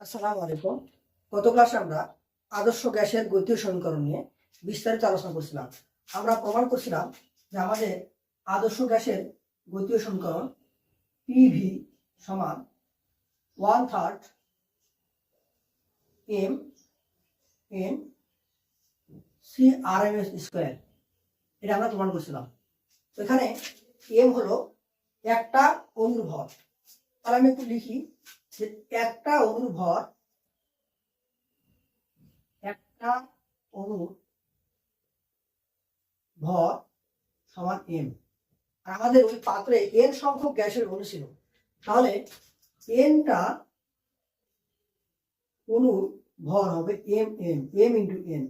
আসসালামু আলাইকুম। গত ক্লাসে আমরা আদর্শ গ্যাসের গতীয় সমীকরণ নিয়ে বিস্তারিত আলোচনা করছিলাম। আমরা প্রমাণ করছিলাম যে আমাদের আদর্শ গ্যাসের গতীয় সমীকরণ পিভি সমান 1/3 M N C R M S square. এটা আমরা প্রমাণ করছিলাম। এখানে এম হলো একটা অণুর ভর। তাহলে আমি একটু লিখি যে একটা অণুর ভর, একটা অণুর ভর সমান এম। আর আমাদের ওই পাত্রে এন সংখ্যক গ্যাসের অণু ছিল, তাহলে এনটা অণুর ভর হবে M N, M into N.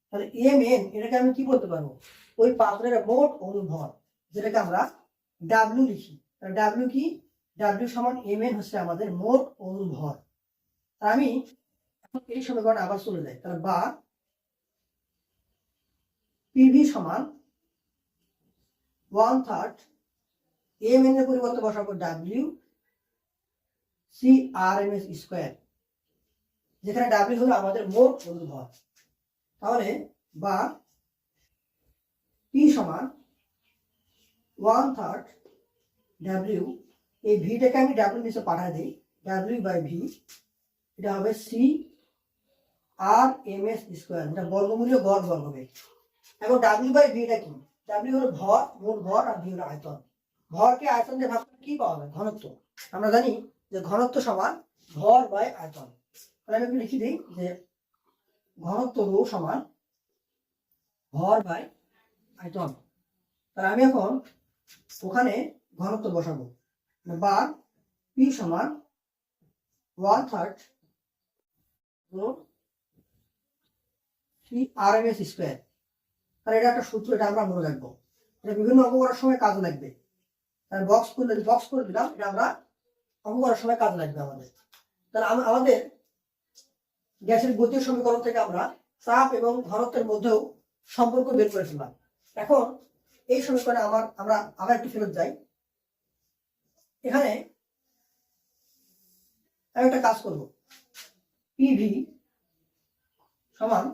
তাহলে এম এন এটাকে আমি কি বলতে পারবো? ওই পাত্রের মোট অণুর ভর, যেটাকে আমরা ডাব্লিউ লিখি। তাহলে ডাব্লিউ কি? ডাব্লিউ সমান এম এন হচ্ছে আমাদের মোট অণুর ভর। আমি এখন এই সমীকরণ আবার চলে যাই। তাহলে বা পিভি সমান 1/3 এম এন এর পরিবর্তে বসাবো W C R M S square, যেখানে ডাব্লিউ হলো আমাদের মোট অণুর ভর। তাহলে বা পি সমান 1/3 ডাব্লিউ, এই ভিটাকে আমি ডাব্লিউ নিচে পাঠা দিই, ডাব্লিউ বাই ভি, এটা হবে C R M S square, এটা বর্গমূলীয় গড় বর্গবেগ। এখন ডাব্লিউ বাই ভিটা কি? ডাব্লিউ হলো ভর, মোট ভর, আর ভি হলো আয়তন। ভরকে আয়তন দিয়ে ভাগ করলে কি পাওয়া যায়? ঘনত্ব। আমরা জানি যে ঘনত্ব সমান ভর বাই আয়তন। তাহলে আমি লিখে দিই যে ঘনত্ব রো সমান ভর বাই আয়তন। তাহলে আমি এখন ওখানে ঘনত্ব বসাবো, বা পি সমান 1/3 C R M S square. তাহলে এটা একটা সূত্র, এটা আমরা মনে রাখবো। এটা বিভিন্ন অঙ্ক করার সময় কাজে লাগবে। তাহলে বক্স করে দিলাম, এটা আমরা অঙ্ক করার সময় কাজে লাগবে আমাদের। তাহলে আমাদের গ্যাসের গতীয় সমীকরণ থেকে আমরা চাপ এবং ঘনত্বের মধ্যেও সম্পর্ক বের করে ফেললাম। এখন এই সমীকরণে আমরা আবার একটু ফেরত যাই। এখানে আমি একটা কাজ করব, পিভি সমান,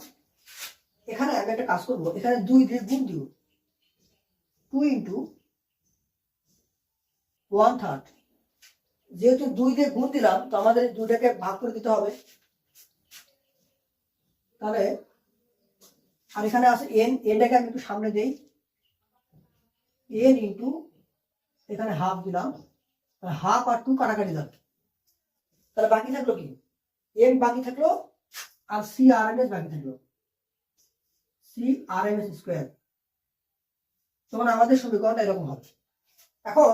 এখানে আমি একটা কাজ করব, এখানে 2 দিয়ে গুণ দিব, 2 ইন্টু 1/3। যেহেতু 2 দিয়ে গুণ দিলাম, তো আমাদের 2টাকে ভাগ করে দিতে হবে। তাহলে আর এখানে আছে এন, এনটাকে আমি একটু সামনে দেই, এন ইন্টু এখানে হাফ দিলাম, হাফ আর 2 কাটাকাটি যাবে। তাহলে বাকি থাকলো কি? এন বাকি থাকলো, আর সি আর এম এস বাকি থাকলো, C R M S square. তখন আমাদের সমীকরণটা এরকম হবে। এখন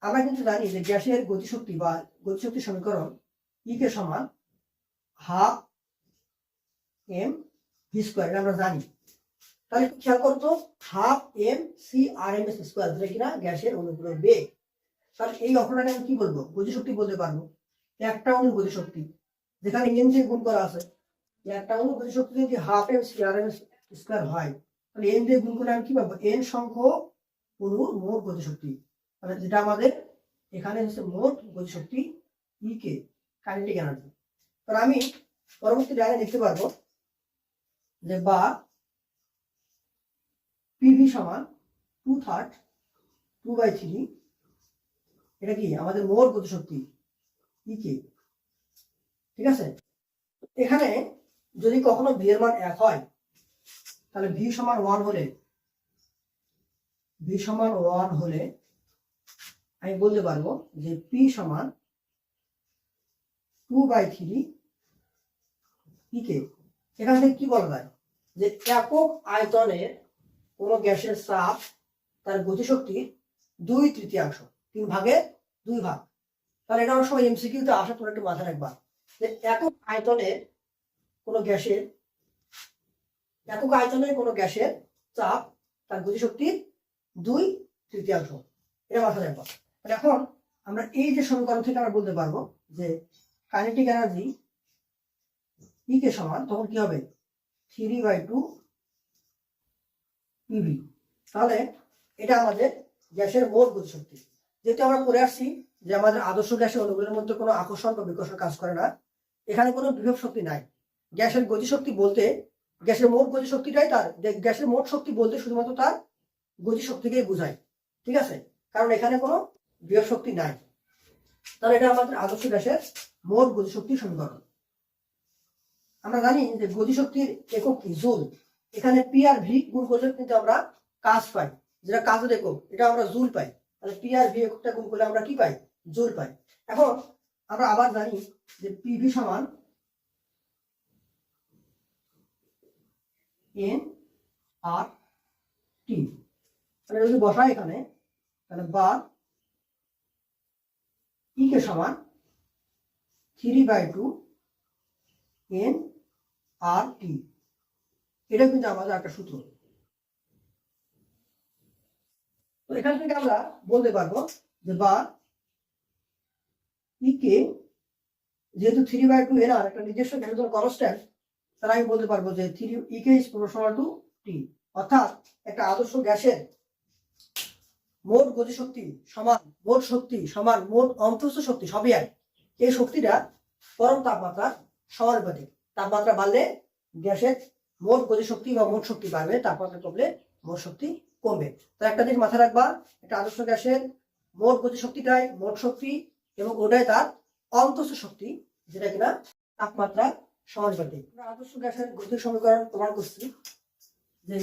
আমরা কিন্তু জানি যে গ্যাসের গতিশক্তি বা গতিশক্তি সমীকরণ ই কে সমান হাফ এম ভি স্কোয়ার, আমরা জানি। তাহলে একটু খেয়াল করতো, half M C R M S square, যেটা কিনা গ্যাসের অনুগুলোর বেগ। তাহলে এই অঙ্কটাকে আমি কি বলবো? গতিশক্তি বলতে পারবো। একটা অণুর গতিশক্তি, যেখানে এন দিয়ে গুণ করা আছে, একটা অণুর গতিশক্তি যদি half M C R M S square হয়, তাহলে এন দিয়ে গুণ করলে আমি কি পাবো? এন সংখ্যক অণুর মোট গতিশক্তি। তাহলে যেটা আমাদের এখানে হচ্ছে মোট গতিশক্তি ই কে, কাইনেটিক এনার্জি। তাহলে আমি পরবর্তী লাইনে লিখতে পারবো যে বা পিভি সমান 2/3 2/3, এটা কি আমাদের মোট গতিশক্তি ই কে। ঠিক আছে? এখানে যদি কখনো ভি এর মান 1 হয়, তাহলে ভি সমান 1 হলে আমি বলতে পারবো যে পি সমান 2/3 ই কে। এখান থেকে কি বলা যায়? যে একক আয়তনের কোন গ্যাসের চাপ তার গতিশক্তির 2/3, 3 ভাগের 2 ভাগ। তাহলে এটা অনেক সময় এমসিকিউতে আসা, তোমরা একটু মাথায় রাখবা যে একক আয়তনের কোনো গ্যাসের চাপ তার গতিশক্তির 2/3, এটা মাথায় রাখবা। তাহলে এখন আমরা এই যে সমীকরণ থেকে আমরা বলতে পারবো যে কাইনেটিক এনার্জি ই কে সমান, তখন কি হবে? 3/2 পিভি। তাহলে এটা আমাদের গ্যাসের মোট গতিশক্তি। যেহেতু আমরা পড়ে আসছি যে আমাদের আদর্শ গ্যাসের অণুগুলোর মধ্যে কোনো আকর্ষণ বা বিকর্ষণ কাজ করে না, এখানে কোনো বিভব শক্তি নাই। গ্যাসের গতিশক্তি বলতে গ্যাসের মোট গতিশক্তিটাই গ্যাসের মোট শক্তি বলতে শুধুমাত্র তার গতিশক্তিকেই বোঝায়, ঠিক আছে, কারণ এখানে কোনো বিভব শক্তি নাই। তাহলে এটা আমাদের আদর্শ গ্যাসের মোট গতিশক্তির সমীকরণ। আমরা জানি যে গতিশক্তির একক কি, জুল। এখানে পি আর ভি গুণ করলে কিন্তু আমরা কাজ পাই, যেটা কাজের একক, এটা আমরা জুল পাই। তাহলে পি আর ভি এককটা গুণ করলে আমরা কি পাই, জুল পাই। এখন আমরা আবার জানি যে পিভি সমান এন আর টি। তাহলে যদি বসাই এখানে, তাহলে বা ই কে সমান 3/2 এন আর টি। এটা কিন্তু আমাদের একটা সূত্র। তো এখান থেকে আমরা বলতে পারবো যে বা ই কে যেহেতু 3/2 এন আর একটা নিজস্ব গ্যাসের কনস্ট্যান্ট, তাহলে আমি বলতে পারবো যে 3 ই কে ইজ প্রপোর্শনাল টু টি। অর্থাৎ একটা আদর্শ গ্যাসের মোট গতিশক্তি সমান মোট শক্তি সমান মোট অন্তঃস্থ শক্তি সবই এক। এই শক্তিটা পরম তাপমাত্রার সমানুপাতিক। তাপমাত্রা বাড়লে গ্যাসের মোট গতিশক্তি বা মোট শক্তি বাড়বে, তাপমাত্রা কমলে মোট শক্তি কমবে। তো একটা জিনিস মাথায় রাখবা, একটা আদর্শ গ্যাসের মোট গতিশক্তিটাই মোট শক্তি এবং ওটাই তার অন্তঃস্থ শক্তি, যেটা কিনা তাপমাত্রা সমানুপাতিক। আদর্শ গ্যাসের গতির সমীকরণ প্রমাণ করছি যে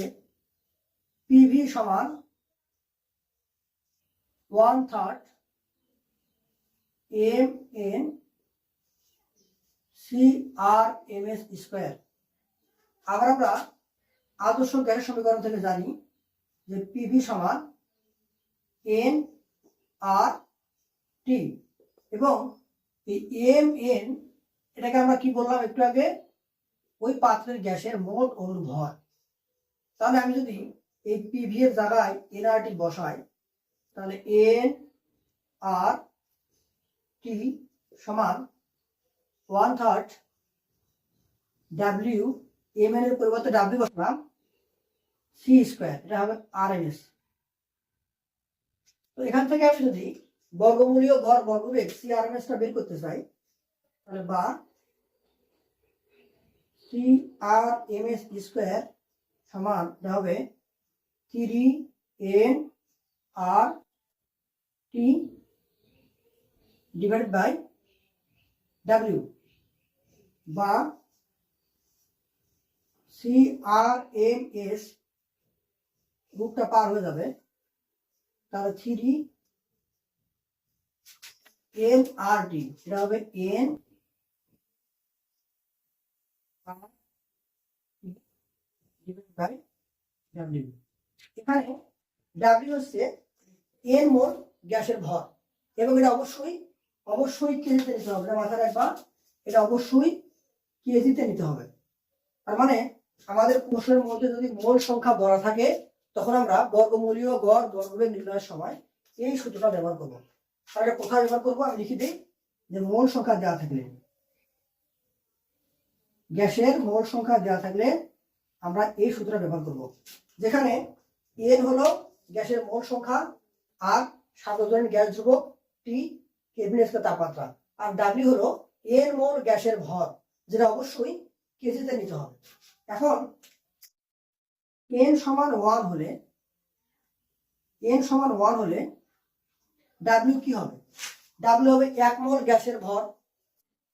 পিভি সমান 1/3 M N C R M S square. আবার আমরা আদর্শ গ্যাসের সমীকরণ থেকে জানি যে পিভি সমান এন আর টি, এবং এই এম এন এটাকে আমরা কি বললাম একটু আগে, ওই পাত্রের গ্যাসের মোট অণুর ভর। তাহলে আমি যদি এই পিভি এর জায়গায় এনআরটি বসাই, তাহলে এন আর টি সমান 1/3 ডাব্লিউ, এম এন এর পরিবর্তে ডাব্লিউ বসালাম, সি স্কোয়ার, এটা হবে আর এম এস। তো এখান থেকে আমি যদি বর্গমূলীয় গড় বর্গবেগ সি আর এম এস টা বের করতে চাই, তাহলে বা C R M S square সমান হবে 3 N R T divided by W, বা সি আর এম এস বুকটা পার হয়ে যাবে, তাহলে 3 এন আর টি, এটা হবে N R divided by W. এখানে ডাব্লিউ হচ্ছে এন মোল গ্যাসের ভর, এবং এটা অবশ্যই কেজিতে নিতে হবে, এটা মাথায় রাখবা, এটা অবশ্যই কেজিতে নিতে হবে। তার মানে আমাদের প্রশ্নের মধ্যে যদি মোল সংখ্যা বলা থাকে, তখন আমরা বর্গমূলীয় গড় বর্গবেগ নির্ণয়ের সময় এই সূত্রটা ব্যবহার করবো। আর এটা কোথায় ব্যবহার করবো আমি লিখে দিই, যে মোল সংখ্যা দেওয়া থাকলে, গ্যাসের মোল সংখ্যা দেওয়া থাকলে আমরা এই সূত্রটা ব্যবহার করব, যেখানে এন হলো গ্যাসের মোল সংখ্যা, আর সার্বজনীন গ্যাস ধ্রুবক টি কেলভিন স্কয়ার তাপমাত্রা, আর ডাব্লিউ হলো এন মোল গ্যাসের ভর, যেটা অবশ্যই কেজিতে নিতে হবে। এখন এন সমান 1 হলে ডাব্লিউ কি হবে, ডাব্লিউ হবে 1 মোল গ্যাসের ভর।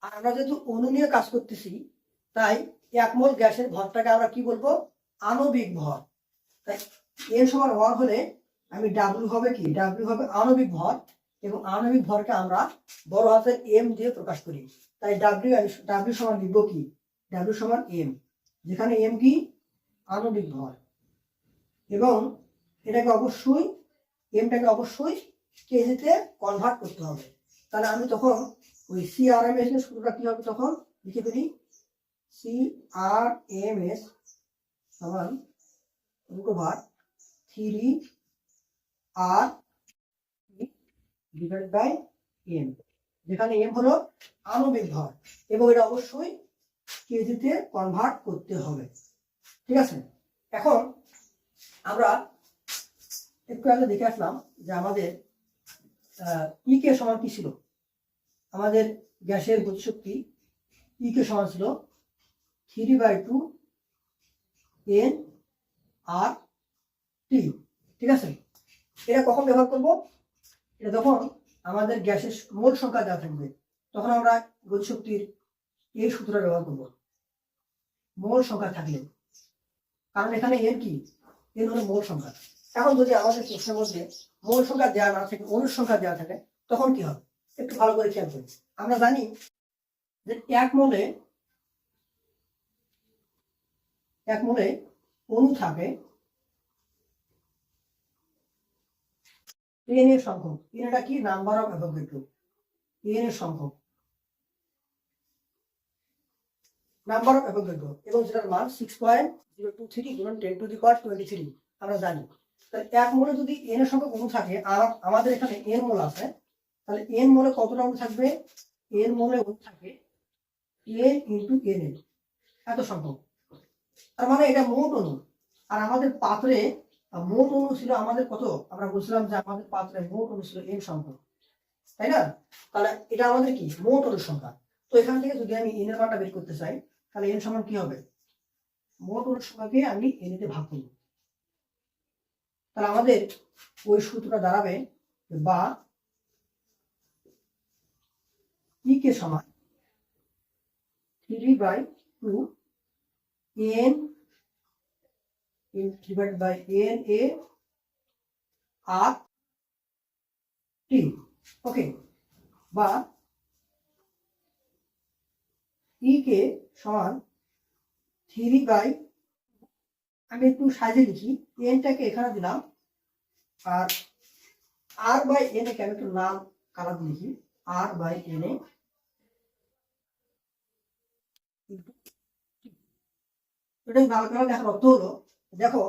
আর আমরা যেহেতু অণু নিয়ে কাজ করতেছি, তাই 1 মোল গ্যাসের ভরটাকে আমরা কি বলবো, আণবিক ভর। তাই এন সমান 1 হলে আমি ডাব্লিউ হবে কি, ডাব্লিউ হবে আণবিক ভর, এবং আণবিক ভরকে আমরা বড় হাতের এম দিয়ে প্রকাশ করি। তাই ডাব্লিউ সমান লিখবো কি, ডাব্লিউ সমান এম, যেখানে এম কি আণবিক ভর, এবং এটাকে এমটাকে অবশ্যই কেজিতে কনভার্ট করতে হবে। তাহলে আমি তখন ওই সি আর এম এস এর সূত্রটা কি হবে, তখন লিখে ফেলি, সি আর এম এস সমান √3 আর ডিভাইডেড বাই এম, যেখানে এম হলো আণবিক ভর, এবং এটা অবশ্যই কেজিতে কনভার্ট করতে হবে। ঠিক আছে, এখন আমরা একটু আগে দেখে আসলাম যে আমাদের ই কে সমান কি ছিল, আমাদের গ্যাসের গতিশক্তি ই কে সমান ছিল 3/2 এন আর টি। ঠিক আছে, এটা কখন ব্যবহার করব? এটা যখন আমাদের গ্যাসের মোল সংখ্যা দেওয়া থাকবে তখন আমরা গতিশক্তির এই সূত্রটা ব্যবহার করব মোল সংখ্যা থাকলে, কারণ এখানে এন কি, এন হলো মোল সংখ্যা। এখন যদি আমাদের প্রশ্নের মধ্যে মোল সংখ্যা দেওয়া না থাকে, অণুর সংখ্যা দেওয়া থাকে, তখন কি হবে একটু ভালো করে খেয়াল করি। আমরা জানি যে এক মোলে অণু থাকে এন এর সংখ্যক। এন এটা কি, নাম্বার অফ অ্যাভোগাড্রো। এন এর সংখ্যক, নাম্বার অফ অ্যাভোগাড্রো, এবং যেটার মান 6.023 গুণন 10⁻23 আমরা জানি। তাহলে এক মোলে যদি এন এর সংখ্যক অণু থাকে, আর আমাদের এখানে এন মোল আছে, তাহলে এন মোলে কতটা অণু থাকবে? এন মোলে অণু থাকে এন ইন্টু এন এন, এত সংখ্যক। তার মানে এটা মোট অণু। আর আমাদের পাত্রে মোট অণু ছিল আমাদের কত? আমরা বলছিলাম যে আমাদের পাত্রে মোট অণু ছিল এন সংখ্যক, তাই না? তাহলে এটা আমাদের কি, মোট অণুর সংখ্যা। তো এখান থেকে যদি আমি এন এর মানটা বের করতে চাই, তাহলে এন সমান কি হবে? মোট অণুর সংখ্যাকে আমি এন এতে ভাগ করব। তাহলে আমাদের ওই সূত্রটা দাঁড়াবে, বা ই কে সমান 3/2 n divided by N A R T. Okay, বা ই কে সমান 3/, আমি একটু সাজে লিখি, এনটাকে এখানে দিলাম, আর আর বাই এন এ কে আমি একটু নাম কালার লিখি, আর বাই এন এ। এটাই লাল কালার দেখার অর্থ হলো, দেখো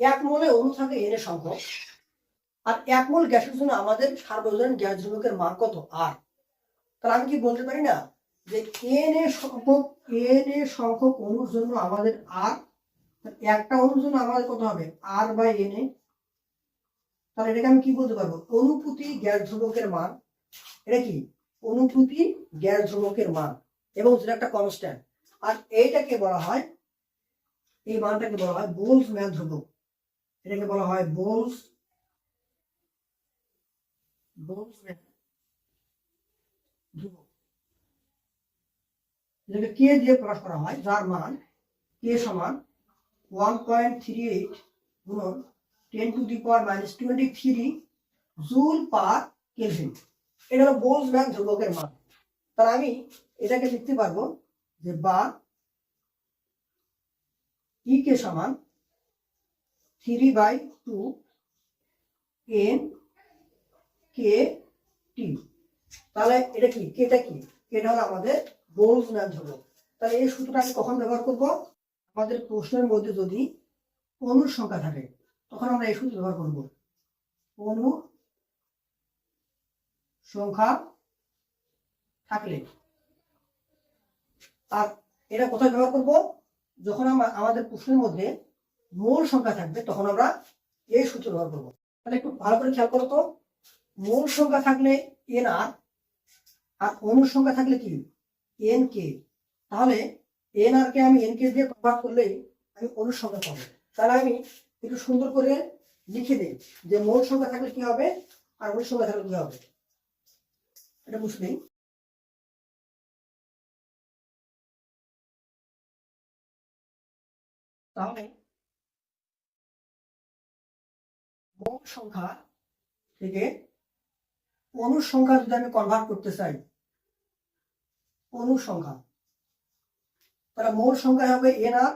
এক মোলে অণু থাকে এন এর সংখ্যক, আর এক মোল গ্যাসের জন্য আমাদের সার্বজনীন গ্যাস ধ্রুবকের মান কত? আর। তাহলে আমি কি বলতে পারি না যে এন এর সংখ্যক অণুর জন্য আমাদের আর, একটা অণুর জন্য আমাদের কত হবে? আর বাই এন এ। তাহলে এটাকে আমি কি বলতে পারবো? অনুভূতি গ্যাস ধ্রুবকের মান। এটা কি, অনুভূতি গ্যাস ধ্রুবকের মান, এবং যেটা একটা কনস্ট্যান্ট। আর এইটাকে বলা হয়, এই মানটাকে বলা হয় বোলসম্যান ধ্রুবক। এটাকে বলা হয় বোলসম্যান ধ্রুবক, যেটাকে কে দিয়ে প্রকাশ করা হয়, যার মান কে সমান 1.38 গুণন 10⁻⁻23 জুল পার কেলভিন। এটা হলো বোলসম্যান ধ্রুবকের মান। তাহলে আমি এটাকে লিখতে পারবো যে, বা ই কে সমান 3/2 এন কে টি। তাহলে এটা কি, কেটা কি, এটা হলো আমাদের বোলসম্যান ধ্রুবক। তাহলে এই সূত্রটা আমি কখন ব্যবহার করব? আমাদের প্রশ্নের মধ্যে যদি অণুর সংখ্যা থাকে তখন আমরা এই সূত্র ব্যবহার করব। অণুর সংখ্যা থাকলে। আর এটা কোথায় ব্যবহার করব? যখন আমরা আমাদের প্রশ্নের মধ্যে মোল সংখ্যা থাকবে তখন আমরা এই সূত্র ব্যবহার করব। তাহলে একটু ভালো করে খেয়াল করো তো, মোল সংখ্যা থাকলে এন আর, আর অণুর সংখ্যা থাকলে কি, এন কে। তাহলে এন আর কে আমি এন কে দিয়ে প্রভাব করলেই আমি অণুর সংখ্যা পাবো। তাহলে আমি একটু সুন্দর করে লিখে দিই যে মোল সংখ্যা থাকলে কি হবে আর অণুর সংখ্যা থাকলে কি হবে, এটা বুঝলেই। তাহলে মোল সংখ্যা থেকে অণুর সংখ্যা যদি আমি কনভার্ট করতে চাই, অণুর সংখ্যা, তাহলে মোল সংখ্যা হবে এন আর,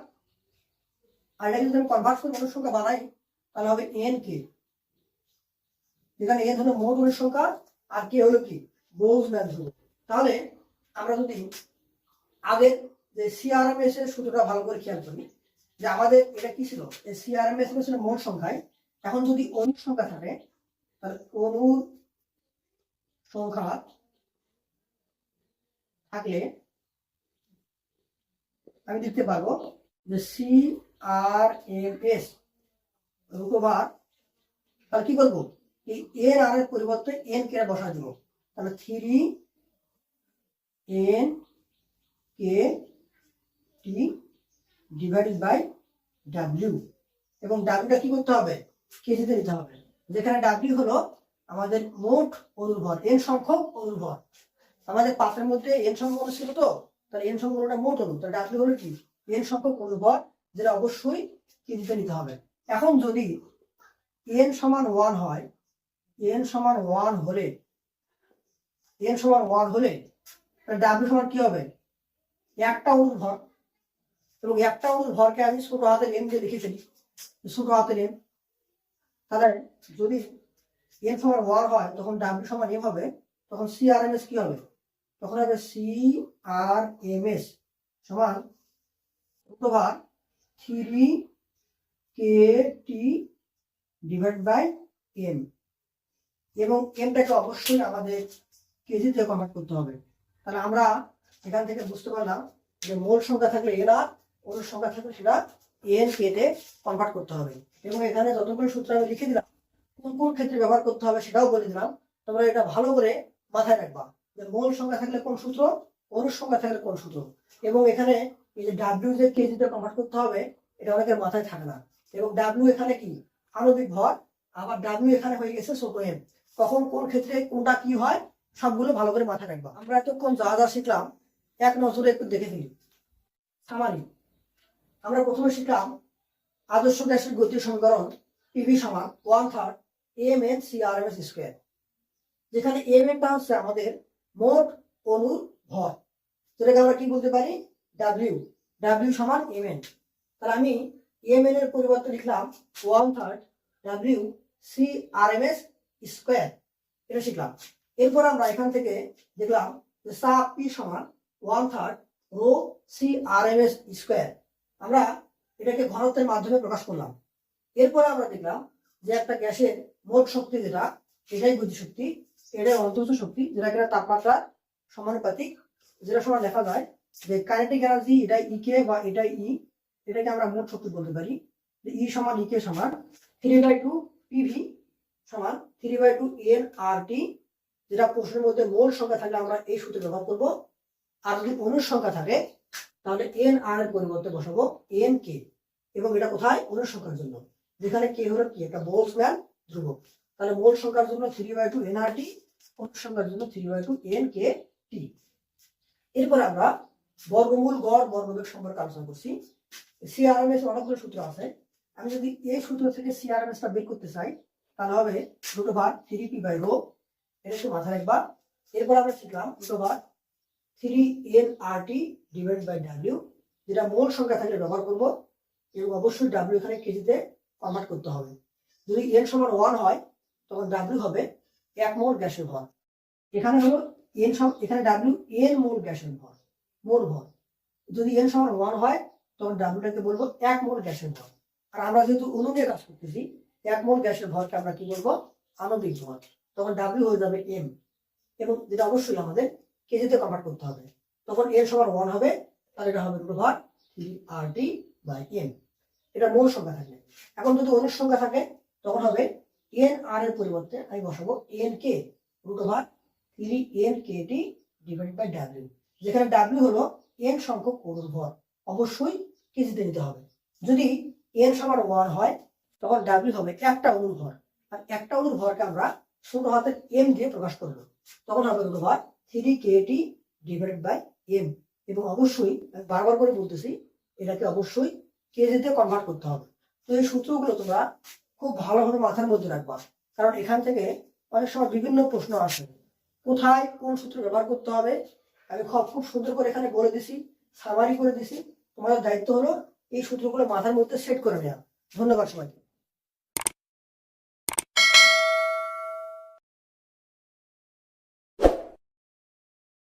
আর এটা যদি আমি কনভার্ট করে অণুর সংখ্যা বানাই তাহলে হবে এন কে। এখানে এন হলো মোট অণুর সংখ্যা, আর কে হলো কি, বোলসম্যান ধ্রুবক। তাহলে আমরা যদি আগের যে সিআরএমএস এর সূত্রটা ভালো করে খেয়াল করি, যে আমাদের এটা কি ছিল, এই সিআরএমএস ছিল মোট সংখ্যায়। এখন যদি অণুর সংখ্যা থাকে তাহলে অণুর সংখ্যা থাকলে আমি লিখতে পারবো যে সিআরএমএস রুটওভার, তাহলে কি করবো, এই এন আর এর পরিবর্তে এন কে বসা দিব। তাহলে 3 N K T divided by W, এবং ডাব্লিউটা কি করতে হবে, কেজিতে নিতে হবে। যেখানে ডাব্লিউ হলো আমাদের মোট অণুর ভর, এন সংখ্যক অণুর ভর। আমাদের পাত্রের মধ্যে এন সংখ্যক অণু ছিল, তো তাহলে এন সংখ্যক অণুটা মোট অণু, তাহলে ডাব্লিউ হলো কি এন সংখ্যক অণুর ভর, যেটা অবশ্যই কেজিতে নিতে হবে। এখন যদি এন সমান 1 হয়, এন সমান 1 হলে, এন সমান 1 হলে তাহলে ডাব্লিউ সমান কি হবে, একটা অণুর ভর, এবং একটা অণুর ভরকে আমি ছোট হাতের এম দিয়ে লিখেছি, ছোট হাতের এম। তাহলে যদি এন সমান 1 হয় তখন ডাব্লিউ সমান এম হবে, তখন সি আর এম এস কি হবে, তখন হবে সি আর এম এস সমান √ 3 কে টি ডিভাইড বাই এম, এবং এমটাকে অবশ্যই আমাদের কেজিতে কনভার্ট করতে হবে। তাহলে আমরা এখান থেকে বুঝতে পারলাম যে মোল সংখ্যা থাকলে এন, আর অণুর সংখ্যা থাকলে সেটা এন কে তে কনভার্ট করতে হবে। এবং এখানে যতগুলো সূত্র আমি লিখে দিলাম, কোন কোন ক্ষেত্রে ব্যবহার করতে হবে সেটাও বলে দিলাম। তোমরা এটা ভালো করে মাথায় রাখবা যে মোল সংখ্যা থাকলে কোন সূত্র, অণুর সংখ্যা থাকলে কোন সূত্র। এবং এখানে এই যে ডাব্লিউ যে কেজিতে কনভার্ট করতে হবে, এটা অনেকের মাথায় থাকে না। এবং ডাব্লিউ এখানে কি আণবিক ভর, আবার ডাব্লিউ এখানে হয়ে গেছে ছোট এম। কখন কোন ক্ষেত্রে কোনটা কি হয় সবগুলো ভালো করে মাথায় রাখবা। আমরা এতক্ষণ যা যা শিখলাম এক নজরে একটু দেখে ফেলি। সামারি, আমরা প্রথমে শিখলাম আদর্শ গ্যাসের গতির সমীকরণ পিভি সমান 1/3 M N C R M S square, যেখানে এম এনটা হচ্ছে আমাদের মোট অণুর ভর, যেটাকে আমরা কি বলতে পারি, ডাব্লিউ, ডাব্লিউ সমান এম এন। তাহলে আমি এম এন এর পরিবর্তে লিখলাম 1/3 W C R M S square, এটা শিখলাম। এরপর আমরা এখান থেকে দেখলাম যে চাপ পি সমান 1/3 rho C R M S square, আমরা এটাকে ঘনত্বের মাধ্যমে প্রকাশ করলাম। এরপরে আমরা দেখলাম যে একটা গ্যাসের মোট শক্তি যেটা, এটাই গতিশক্তি, এটাই অন্তর্গত শক্তি, যেটাকে তাপমাত্রার সমানুপাতিক, যেটা সময় লেখা যায় যে কাইনেটিক এনার্জি এটাই ইকে বা এটাই ই, এটাকে আমরা মোট শক্তি বলতে পারি। ই সমান ইকে সমান 3/2 পিভি সমান 3/2 এন আর টি, যেটা প্রশ্নের মধ্যে মোল সংখ্যা থাকলে আমরা এই সূত্র ব্যবহার করব। আর যদি অণুর সংখ্যা থাকে তাহলে এন আর এর পরিবর্তে বসাবো এন কে, এবং এটা কোথায়, অণুর সংখ্যার জন্য, যেখানে কে হলো কি একটা বোলসম্যান ধ্রুবক। তাহলে মোল সংখ্যার জন্য 3/2 এন আর টি, অণুর সংখ্যার জন্য 3/2 এন কে টি। এরপর আমরা বর্গমূল গড় বর্গবেগ সম্পর্কে আলোচনা করছি। সিআরএমএস অনেকগুলো সূত্র আছে, আমি যদি এই সূত্র থেকে সিআরএমএস টা বের করতে চাই তাহলে হবে √3 পি বাই রো, এটা একটু মাথায় রাখবা। এরপর আমরা শিখলাম √3 N R T divide by W, যেটা মোল সংখ্যা থাকলে ব্যবহার করব, এবং অবশ্যই ডাব্লিউ এখানে কেজিতে কনভার্ট করতে হবে। যদি এন সমান 1 হয় তখন ডাব্লিউ হবে 1 মোল গ্যাসের ভর, এখানে হলো এন এখানে ডাব্লিউ এন মোল গ্যাসের ভর, মোল ভর। যদি এন সমান 1 হয় তখন ডাব্লিউটাকে বলবো 1 মোল গ্যাসের ভর। আর আমরা যেহেতু অণু নিয়ে কাজ করতেছি, 1 মোল গ্যাসের ভরকে আমরা কি বলবো, আণবিক ভর, তখন ডাব্লিউ হয়ে যাবে এম, এবং যেটা অবশ্যই আমাদের কেজিতে কনভার্ট করতে হবে। তখন এন সমান 1 হবে, তাহলে এটা হবে √3 আর টি বাই এম, এটা মোল সংখ্যা থাকলে। এখন যদি অণুর সংখ্যা থাকে তখন হবে এন আর এর পরিবর্তে আমি বসাবো N K √3 N K T divide by W, যেখানে ডাব্লিউ হলো এন সংখ্যক অণুর ভর, অবশ্যই কেজিতে নিতে হবে। যদি এন সমান 1 হয় তখন ডাব্লিউ হবে একটা অণুর ভর, আর একটা অণুর ভরকে আমরা ছোট হাতের এম দিয়ে প্রকাশ করবো, তখন হবে √3 কে টি ডিভাইড বাই এম। এবং অবশ্যই আমি বারবার করে বলতেছি এটাকে অবশ্যই কেজিতে কনভার্ট করতে হবে। তো এই সূত্রগুলো তোমরা খুব ভালোভাবে মাথার মধ্যে রাখবা, কারণ এখান থেকে অনেক সময় বিভিন্ন প্রশ্ন আসে, কোথায় কোন সূত্র ব্যবহার করতে হবে আমি খুব সুন্দর করে এখানে বলে দিছি, সামারি করে দিছি। তোমাদের দায়িত্ব হলো এই সূত্রগুলো মাথার মধ্যে সেট করে নেওয়া। ধন্যবাদ সবাইকে।